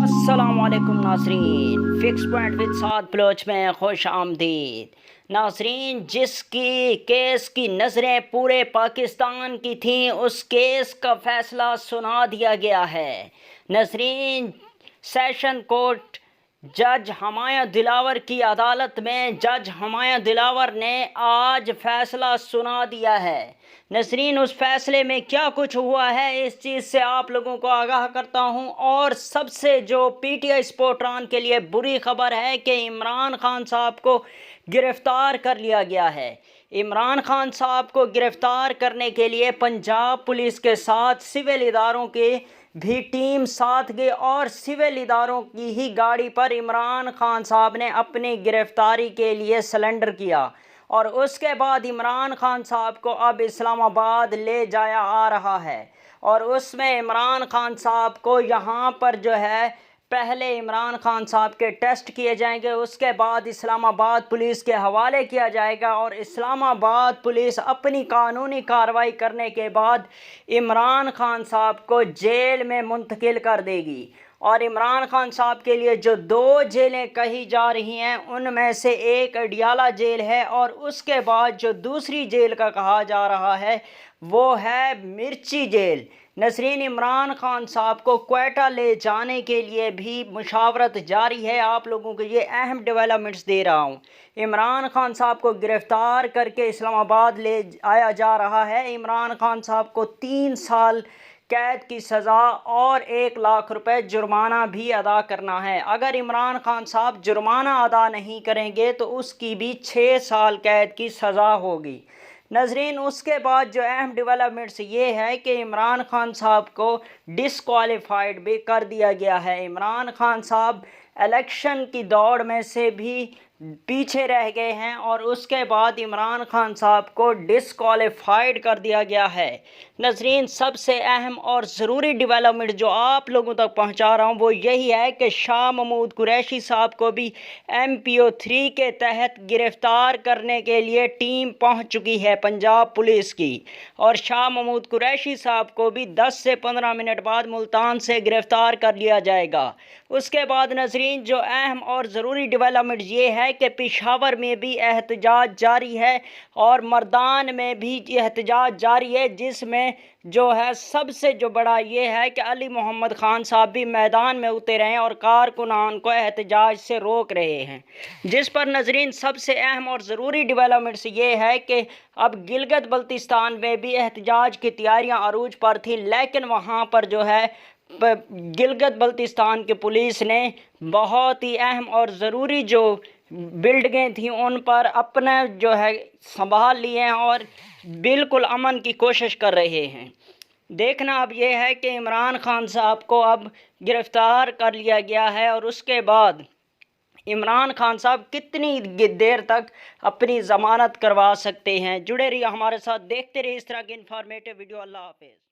अस्सलाम वालेकुम नाज़रीन, fix point with Saad Baloch में खुश आमदीद। नाज़रीन, जिसकी केस की नज़रें पूरे पाकिस्तान की थीं, उस केस का फ़ैसला सुना दिया गया है। नाज़रीन, सेशन कोर्ट जज हमाया दिलावर की अदालत में जज हमाया दिलावर ने आज फ़ैसला सुना दिया है। नाज़रीन, उस फ़ैसले में क्या कुछ हुआ है, इस चीज़ से आप लोगों को आगाह करता हूं। और सबसे जो पीटीआई स्पोर्टरान के लिए बुरी खबर है कि इमरान खान साहब को गिरफ़्तार कर लिया गया है। इमरान खान साहब को गिरफ़्तार करने के लिए पंजाब पुलिस के साथ सिविल इदारों के भी टीम साथ गई और सिविल इदारों की ही गाड़ी पर इमरान खान साहब ने अपनी गिरफ़्तारी के लिए सरेंडर किया और उसके बाद इमरान खान साहब को अब इस्लामाबाद ले जाया आ रहा है। और उसमें इमरान खान साहब को यहाँ पर जो है पहले इमरान खान साहब के टेस्ट किए जाएंगे, उसके बाद इस्लामाबाद पुलिस के हवाले किया जाएगा और इस्लामाबाद पुलिस अपनी कानूनी कार्रवाई करने के बाद इमरान खान साहब को जेल में मुंतकिल कर देगी। और इमरान खान साहब के लिए जो दो जेलें कही जा रही हैं, उनमें से एक अडियाला जेल है और उसके बाद जो दूसरी जेल का कहा जा रहा है वो है मिर्ची जेल। नसरीन, इमरान खान साहब को क्वेटा ले जाने के लिए भी मुशावरत जारी है। आप लोगों को ये अहम डेवलपमेंट्स दे रहा हूँ। इमरान खान साहब को गिरफ़्तार करके इस्लामाबाद ले आया जा रहा है। इमरान खान साहब को 3 साल कैद की सज़ा और 1 लाख रुपए जुर्माना भी अदा करना है। अगर इमरान खान साहब जुर्माना अदा नहीं करेंगे तो उसकी भी 6 साल कैद की सज़ा होगी। नाज़रीन, उसके बाद जो अहम डेवलपमेंट्स ये है कि इमरान खान साहब को डिसक्वालीफाइड भी कर दिया गया है। इमरान खान साहब इलेक्शन की दौड़ में से भी पीछे रह गए हैं और उसके बाद इमरान खान साहब को डिसक्वालीफाइड कर दिया गया है। नाज़रीन, सबसे अहम और ज़रूरी डेवलपमेंट जो आप लोगों तक पहुंचा रहा हूं वो यही है कि शाह महमूद कुरैशी साहब को भी MPO3 के तहत गिरफ़्तार करने के लिए टीम पहुंच चुकी है पंजाब पुलिस की और शाह महमूद कुरैशी साहब को भी 10 से 15 मिनट बाद मुल्तान से गिरफ़्तार कर लिया जाएगा। उसके बाद नाज़रीन, जो अहम और ज़रूरी डेवलपमेंट ये है कि पेशावर में भी एहतजाज जारी है और मर्दान में भी एहतजाज जारी है, जिसमें जो है सबसे जो बड़ा ये है कि अली मोहम्मद खान साहब भी मैदान में उतरे हैं और कारकुनान को एहतजाज से रोक रहे हैं। जिस पर नाज़रीन सबसे अहम और ज़रूरी डेवलपमेंट्स ये है कि अब गिलगित बल्तिस्तान में भी एहतजाज की तैयारियां अरूज पर थी, लेकिन वहाँ पर जो है गिलगित बल्तिस्तान की पुलिस ने बहुत ही अहम और ज़रूरी जो बिल्डिंगें थी उन पर अपने जो है संभाल लिए हैं और बिल्कुल अमन की कोशिश कर रहे हैं। देखना अब ये है कि इमरान खान साहब को अब गिरफ़्तार कर लिया गया है और उसके बाद इमरान खान साहब कितनी देर तक अपनी ज़मानत करवा सकते हैं। जुड़े रहिए हमारे साथ, देखते रहिए इस तरह की इंफॉर्मेटिव वीडियो। अल्लाह हाफ़िज़।